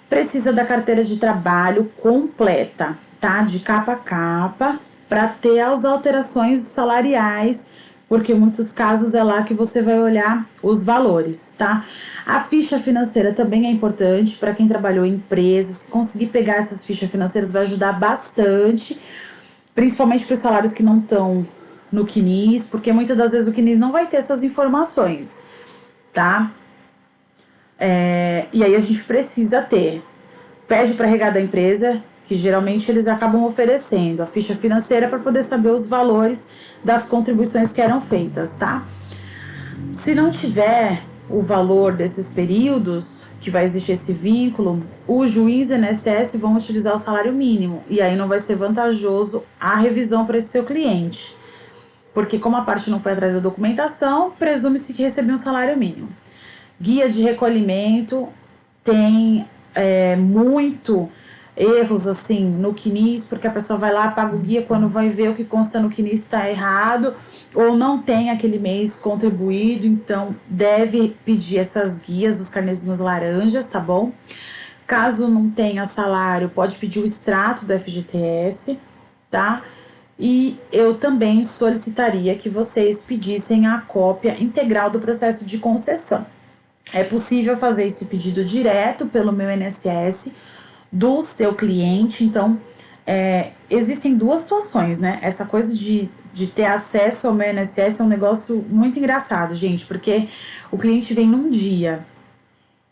A: Precisa da carteira de trabalho completa, tá? De capa a capa, para ter as alterações salariais, porque em muitos casos é lá que você vai olhar os valores, tá? A ficha financeira também é importante para quem trabalhou em empresa. Se conseguir pegar essas fichas financeiras vai ajudar bastante, principalmente para os salários que não estão no CNIS, porque muitas das vezes o CNIS não vai ter essas informações, tá? E aí a gente precisa ter. Pede para RH da empresa, que geralmente eles acabam oferecendo a ficha financeira para poder saber os valores das contribuições que eram feitas, tá? Se não tiver o valor desses períodos, que vai existir esse vínculo, o juiz e o INSS vão utilizar o salário mínimo, e aí não vai ser vantajoso a revisão para esse seu cliente. Porque como a parte não foi atrás da documentação, presume-se que recebeu um salário mínimo. Guia de recolhimento tem muito erros assim no CNIS, porque a pessoa vai lá, paga o guia, quando vai ver o que consta no CNIS está errado, ou não tem aquele mês contribuído, então deve pedir essas guias, os carnezinhos laranjas, tá bom? Caso não tenha salário, pode pedir o extrato do FGTS, tá? E eu também solicitaria que vocês pedissem a cópia integral do processo de concessão. É possível fazer esse pedido direto pelo meu INSS do seu cliente. Então, existem duas situações, né? Essa coisa de ter acesso ao meu INSS é um negócio muito engraçado, gente, porque o cliente vem num dia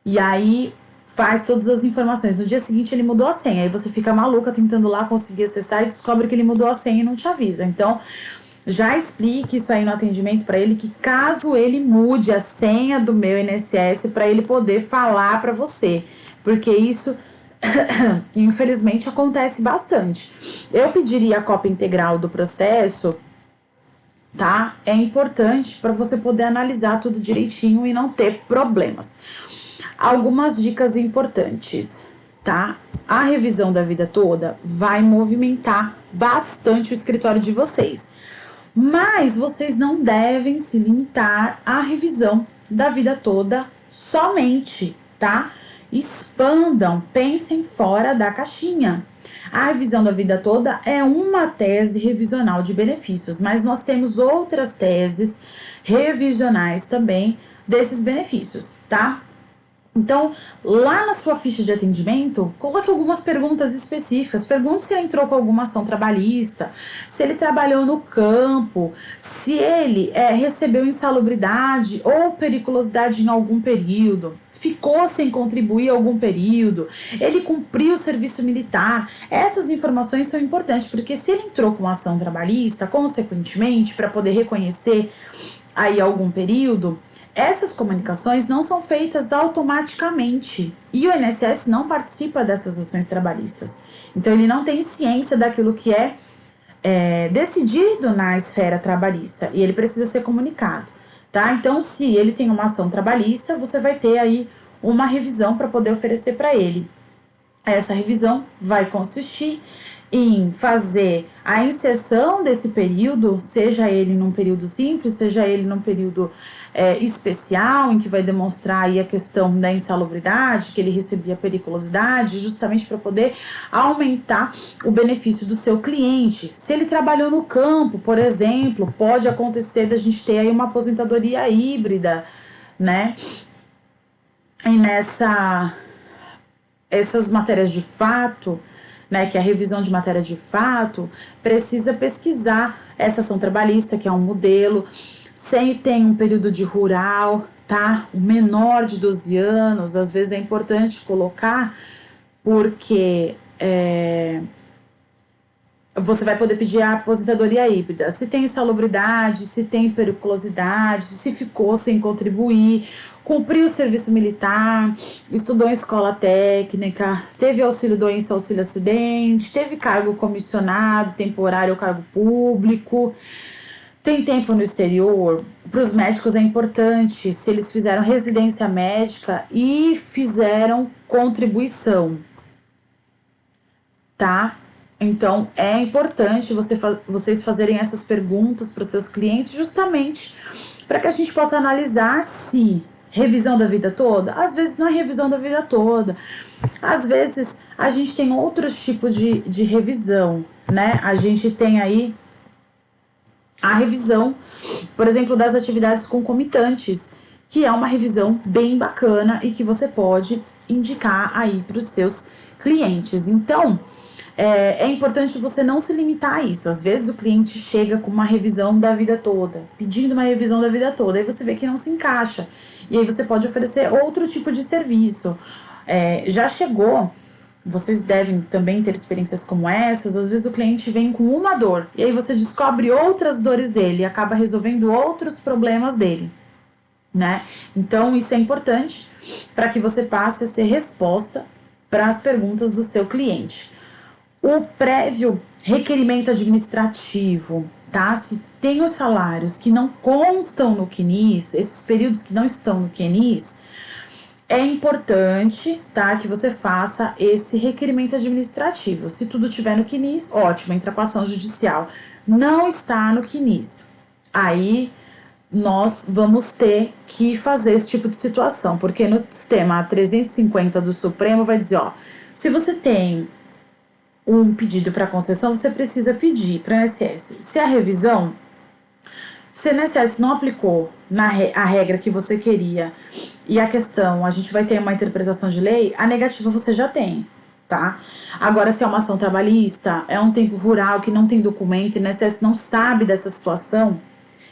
A: e aí faz todas as informações. No dia seguinte ele mudou a senha, aí você fica maluca tentando lá conseguir acessar e descobre que ele mudou a senha e não te avisa. Então, já explique isso aí no atendimento para ele, que caso ele mude a senha do meu INSS, para ele poder falar para você, porque isso infelizmente acontece bastante. Eu pediria a cópia integral do processo, tá? É importante para você poder analisar tudo direitinho e não ter problemas. Algumas dicas importantes, tá? A revisão da vida toda vai movimentar bastante o escritório de vocês. Mas vocês não devem se limitar à revisão da vida toda somente, tá? Expandam, pensem fora da caixinha. A revisão da vida toda é uma tese revisional de benefícios, mas nós temos outras teses revisionais também desses benefícios, tá? Então, lá na sua ficha de atendimento, coloque algumas perguntas específicas. Pergunte se ele entrou com alguma ação trabalhista, se ele trabalhou no campo, se ele recebeu insalubridade ou periculosidade em algum período, ficou sem contribuir algum período, ele cumpriu o serviço militar. Essas informações são importantes, porque se ele entrou com ação trabalhista, consequentemente, para poder reconhecer aí algum período, essas comunicações não são feitas automaticamente e o INSS não participa dessas ações trabalhistas. Então, ele não tem ciência daquilo que é decidido na esfera trabalhista e ele precisa ser comunicado, tá? Então, se ele tem uma ação trabalhista, você vai ter aí uma revisão para poder oferecer para ele. Essa revisão vai consistir em fazer a inserção desse período, seja ele num período simples, seja ele num período especial, em que vai demonstrar aí a questão da insalubridade, que ele recebia periculosidade, justamente para poder aumentar o benefício do seu cliente. Se ele trabalhou no campo, por exemplo, pode acontecer da gente ter aí uma aposentadoria híbrida, né? E essas matérias de fato, né, que é a revisão de matéria de fato, precisa pesquisar essa ação trabalhista, que é um modelo, se tem um período de rural, tá? O menor de 12 anos, às vezes é importante colocar, porque você vai poder pedir a aposentadoria híbrida. Se tem insalubridade, se tem periculosidade, se ficou sem contribuir, cumpriu o serviço militar, estudou em escola técnica, teve auxílio doença, auxílio acidente, teve cargo comissionado, temporário ou cargo público, tem tempo no exterior. Para os médicos é importante se eles fizeram residência médica e fizeram contribuição, tá? Então, é importante vocês fazerem essas perguntas para os seus clientes justamente para que a gente possa analisar se revisão da vida toda, às vezes não é revisão da vida toda, às vezes a gente tem outros tipos de revisão, né? A gente tem aí a revisão, por exemplo, das atividades concomitantes, que é uma revisão bem bacana e que você pode indicar aí para os seus clientes. Então, é importante você não se limitar a isso. Às vezes o cliente chega com uma revisão da vida toda, pedindo uma revisão da vida toda, aí você vê que não se encaixa. E aí você pode oferecer outro tipo de serviço. Já chegou, vocês devem também ter experiências como essas, às vezes o cliente vem com uma dor, e aí você descobre outras dores dele, e acaba resolvendo outros problemas dele, né? Então isso é importante para que você passe a ser resposta para as perguntas do seu cliente. O prévio requerimento administrativo, tá? Se tem os salários que não constam no CNIS, esses períodos que não estão no CNIS, é importante, tá, que você faça esse requerimento administrativo. Se tudo tiver no CNIS, ótimo, entra com a ação judicial. Não está no CNIS, aí nós vamos ter que fazer esse tipo de situação, porque no sistema 350 do Supremo vai dizer, ó, se você tem um pedido para concessão, você precisa pedir para o INSS. Se a revisão, se o INSS não aplicou a regra que você queria e a questão, a gente vai ter uma interpretação de lei, a negativa você já tem, tá? Agora, se é uma ação trabalhista, é um tempo rural que não tem documento, e o INSS não sabe dessa situação,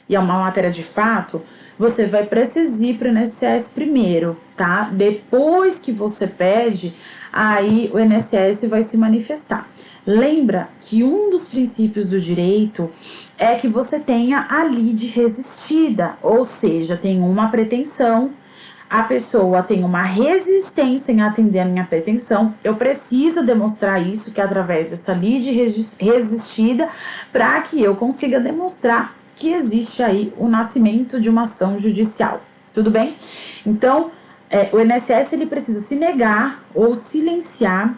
A: e é uma matéria de fato, você vai precisar ir para o INSS primeiro, tá? Depois que você pede, aí o INSS vai se manifestar. Lembra que um dos princípios do direito é que você tenha a lide resistida, ou seja, tem uma pretensão, a pessoa tem uma resistência em atender a minha pretensão, eu preciso demonstrar isso, que é através dessa lide resistida, para que eu consiga demonstrar que existe aí o nascimento de uma ação judicial, tudo bem? Então, o INSS ele precisa se negar ou silenciar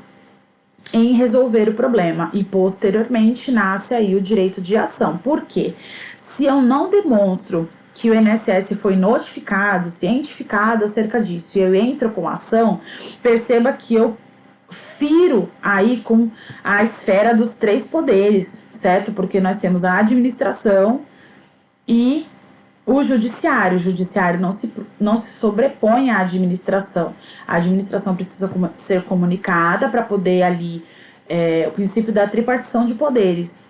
A: em resolver o problema e posteriormente nasce aí o direito de ação. Por quê? Se eu não demonstro que o INSS foi notificado, cientificado acerca disso e eu entro com ação, perceba que eu firo aí com a esfera dos três poderes, certo? Porque nós temos a administração e o judiciário não se sobrepõe à administração. A administração precisa ser comunicada para poder ali, o princípio da tripartição de poderes.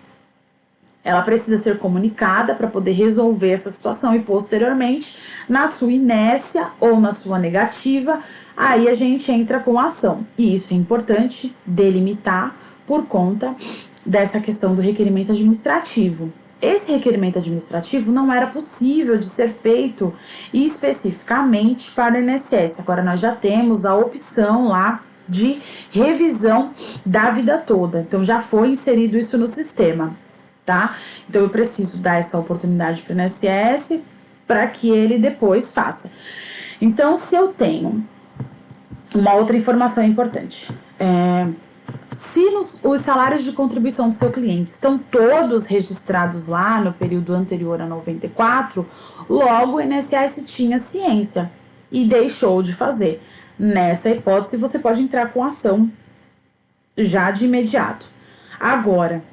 A: Ela precisa ser comunicada para poder resolver essa situação e posteriormente, na sua inércia ou na sua negativa, aí a gente entra com a ação. E isso é importante delimitar por conta dessa questão do requerimento administrativo. Esse requerimento administrativo não era possível de ser feito especificamente para o INSS. Agora nós já temos a opção lá de revisão da vida toda. Então já foi inserido isso no sistema, tá? Então eu preciso dar essa oportunidade para o INSS para que ele depois faça. Então, se eu tenho uma outra informação importante, se os salários de contribuição do seu cliente estão todos registrados lá no período anterior a 94, logo o INSS tinha ciência e deixou de fazer. Nessa hipótese, você pode entrar com ação já de imediato. Agora,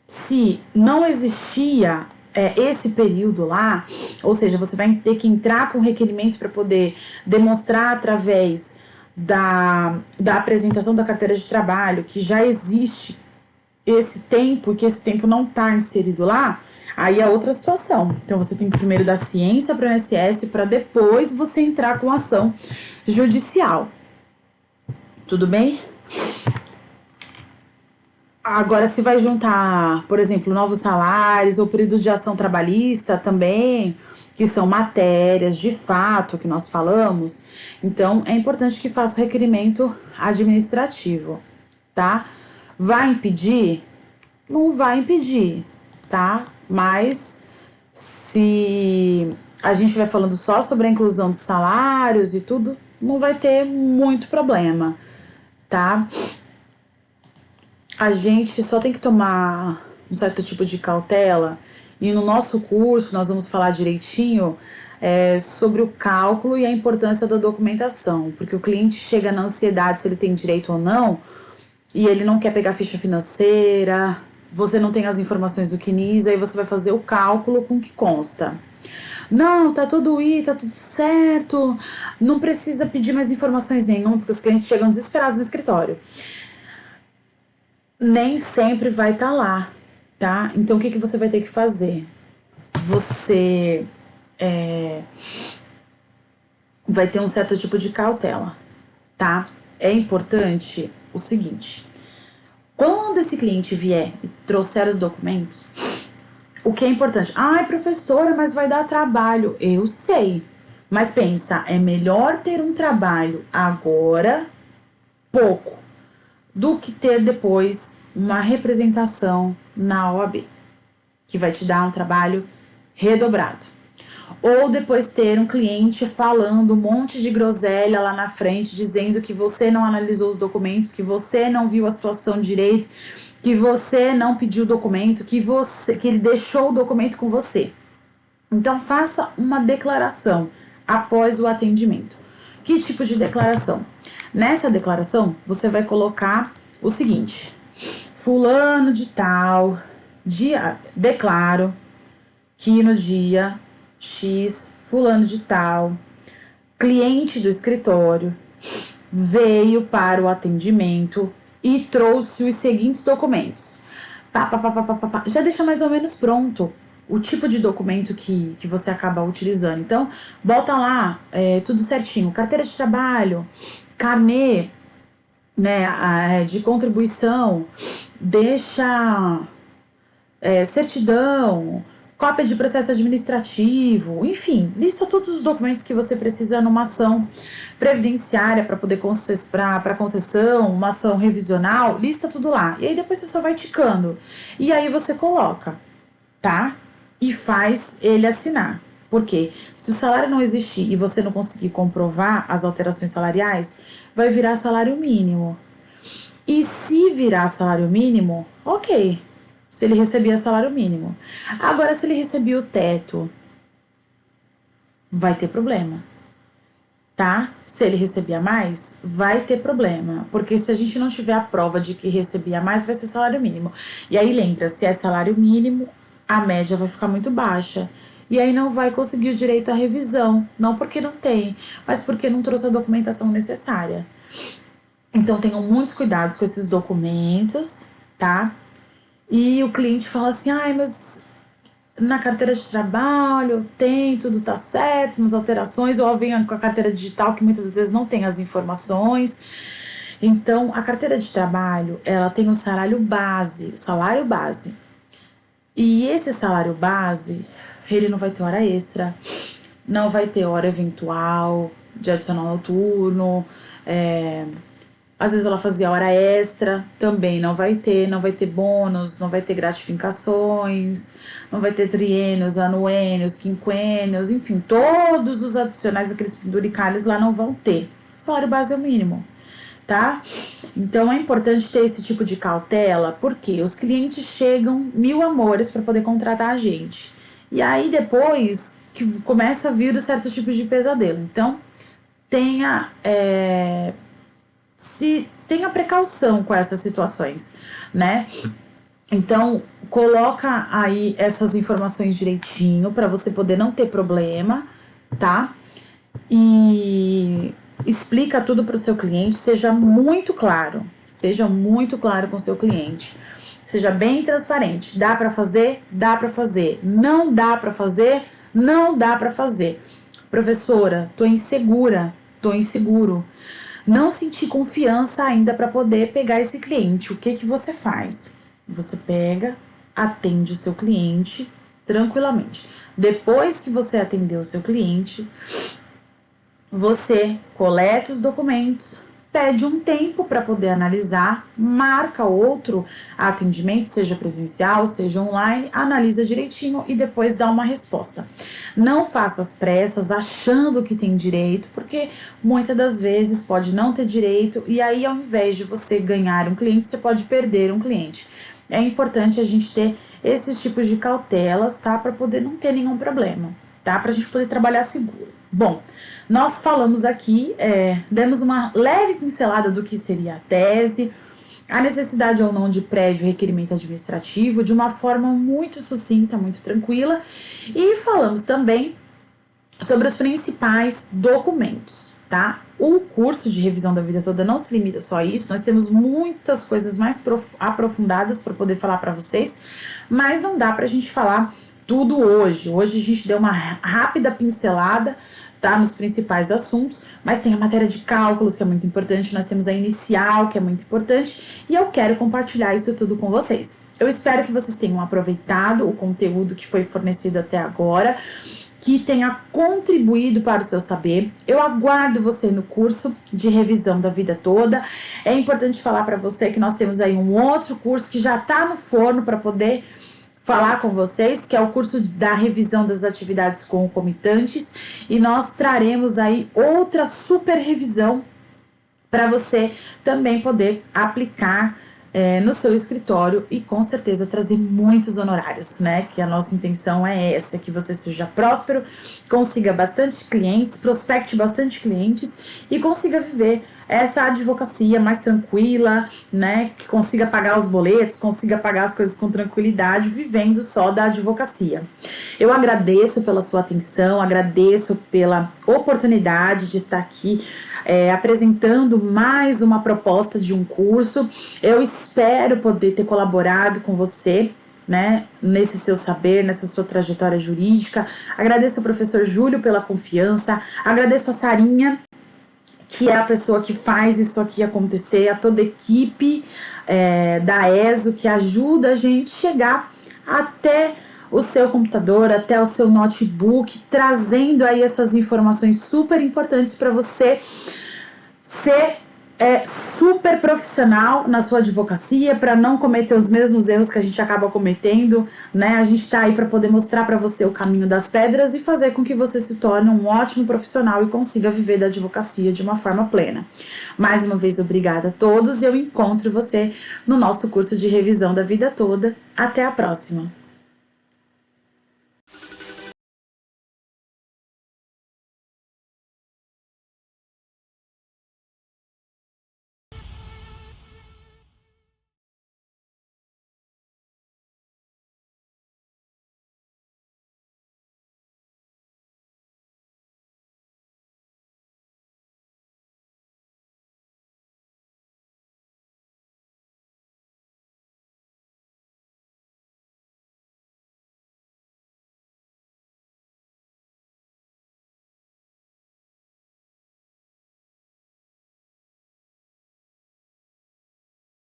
A: se não existia esse período lá, ou seja, você vai ter que entrar com requerimento para poder demonstrar através da apresentação da carteira de trabalho que já existe esse tempo e que esse tempo não está inserido lá, aí é outra situação. Então você tem que primeiro dar ciência para o INSS para depois você entrar com ação judicial. Tudo bem? Agora, se vai juntar, por exemplo, novos salários ou período de ação trabalhista também, que são matérias de fato que nós falamos, então é importante que faça o requerimento administrativo, tá? Vai impedir? Não vai impedir, tá? Mas se a gente vai falando só sobre a inclusão dos salários e tudo, não vai ter muito problema, tá? a gente só tem que tomar um certo tipo de cautela, e no nosso curso nós vamos falar direitinho sobre o cálculo e a importância da documentação, porque o cliente chega na ansiedade se ele tem direito ou não, e ele não quer pegar ficha financeira, você não tem as informações do CNIS, aí você vai fazer o cálculo com o que consta. Não, tá tudo aí, tá tudo certo, não precisa pedir mais informações nenhuma, porque os clientes chegam desesperados no escritório. Nem sempre vai estar lá, tá? Então, o que você vai ter que fazer? Você vai ter um certo tipo de cautela, tá? É importante o seguinte: quando esse cliente vier e trouxer os documentos, o que é importante? Ai, professora, mas vai dar trabalho. Eu sei. Mas pensa, é melhor ter um trabalho agora, pouco, do que ter depois uma representação na OAB, que vai te dar um trabalho redobrado. Ou depois ter um cliente falando um monte de groselha lá na frente, dizendo que você não analisou os documentos, que você não viu a situação direito, que você não pediu o documento, que ele deixou o documento com você. Então, faça uma declaração após o atendimento. Que tipo de declaração? Nessa declaração, você vai colocar o seguinte: fulano de tal, declaro que no dia X, fulano de tal, cliente do escritório, veio para o atendimento e trouxe os seguintes documentos. Já deixa mais ou menos pronto o tipo de documento que você acaba utilizando. Então, bota lá tudo certinho: carteira de trabalho, carnê, né, de contribuição, deixa certidão, cópia de processo administrativo, enfim, lista todos os documentos que você precisa numa ação previdenciária para poder para concessão, uma ação revisional, lista tudo lá. E aí depois você só vai ticando. E aí você coloca, tá? E faz ele assinar. Por quê? Se o salário não existir e você não conseguir comprovar as alterações salariais, vai virar salário mínimo. E se virar salário mínimo, ok, se ele recebia salário mínimo. Agora, se ele recebia o teto, vai ter problema, tá? Se ele recebia mais, vai ter problema. Porque se a gente não tiver a prova de que recebia mais, vai ser salário mínimo. E aí, lembra, se é salário mínimo, a média vai ficar muito baixa. E aí não vai conseguir o direito à revisão. Não porque não tem, mas porque não trouxe a documentação necessária. Então, tenham muitos cuidados com esses documentos, tá? E o cliente fala assim: ai, mas na carteira de trabalho tem, tudo tá certo, nas alterações, ou vem com a carteira digital, que muitas vezes não tem as informações. Então, a carteira de trabalho, ela tem o salário base, E esse salário base, ele não vai ter hora extra, não vai ter hora eventual de adicional noturno, às vezes ela fazia hora extra, também não vai ter bônus, não vai ter gratificações, não vai ter triênios, anuênios, quinquênios, enfim, todos os adicionais, aqueles penduricalhos lá não vão ter. O salário base é o mínimo, tá? Então é importante ter esse tipo de cautela, porque os clientes chegam mil amores para poder contratar a gente. E aí depois que começa a vir certos tipos de pesadelo. Então, tenha precaução com essas situações, né? Então, coloca aí essas informações direitinho para você poder não ter problema, tá? E explica tudo para o seu cliente, seja muito claro com o seu cliente. Seja bem transparente. Dá para fazer? Dá para fazer. Não dá para fazer? Não dá para fazer. Professora, tô insegura, tô inseguro. Não senti confiança ainda para poder pegar esse cliente. O que você faz? Você pega, atende o seu cliente tranquilamente. Depois que você atendeu o seu cliente, você coleta os documentos,
B: pede um tempo para poder analisar, marca outro atendimento, seja presencial, seja online, analisa direitinho e depois dá uma resposta. Não faça as pressas achando que tem direito, porque muitas das vezes pode não ter direito e aí ao invés de você ganhar um cliente, você pode perder um cliente. É importante a gente ter esses tipos de cautelas, tá? Para poder não ter nenhum problema, tá? Pra gente poder trabalhar seguro. Bom, nós falamos aqui, demos uma leve pincelada do que seria a tese, a necessidade ou não de prévio requerimento administrativo, de uma forma muito sucinta, muito tranquila, e falamos também sobre os principais documentos, tá? O curso de revisão da vida toda não se limita só a isso, nós temos muitas coisas mais aprofundadas para poder falar para vocês, mas não dá pra gente falar tudo hoje. Hoje a gente deu uma rápida pincelada, tá, nos principais assuntos, mas tem a matéria de cálculos, que é muito importante, nós temos a inicial, que é muito importante, e eu quero compartilhar isso tudo com vocês. Eu espero que vocês tenham aproveitado o conteúdo que foi fornecido até agora, que tenha contribuído para o seu saber. Eu aguardo você no curso de revisão da vida toda. É importante falar para você que nós temos aí um outro curso que já está no forno para poder falar com vocês, que é o curso da revisão das atividades concomitantes, e nós traremos aí outra super revisão para você também poder aplicar no seu escritório e com certeza trazer muitos honorários, né? Que a nossa intenção é essa, que você seja próspero, consiga bastante clientes, prospecte bastante clientes e consiga viver essa advocacia mais tranquila, né? Que consiga pagar os boletos, consiga pagar as coisas com tranquilidade, vivendo só da advocacia. Eu agradeço pela sua atenção, agradeço pela oportunidade de estar aqui apresentando mais uma proposta de um curso. Eu espero poder ter colaborado com você, né, nesse seu saber, nessa sua trajetória jurídica. Agradeço ao professor Júlio pela confiança, agradeço a Sarinha, que é a pessoa que faz isso aqui acontecer, a toda a equipe da ESO, que ajuda a gente a chegar até o seu computador, até o seu notebook, trazendo aí essas informações super importantes para você ser super profissional na sua advocacia, para não cometer os mesmos erros que a gente acaba cometendo, né? A gente tá aí para poder mostrar para você o caminho das pedras e fazer com que você se torne um ótimo profissional e consiga viver da advocacia de uma forma plena. Mais uma vez, obrigada a todos e eu encontro você no nosso curso de revisão da vida toda. Até a próxima!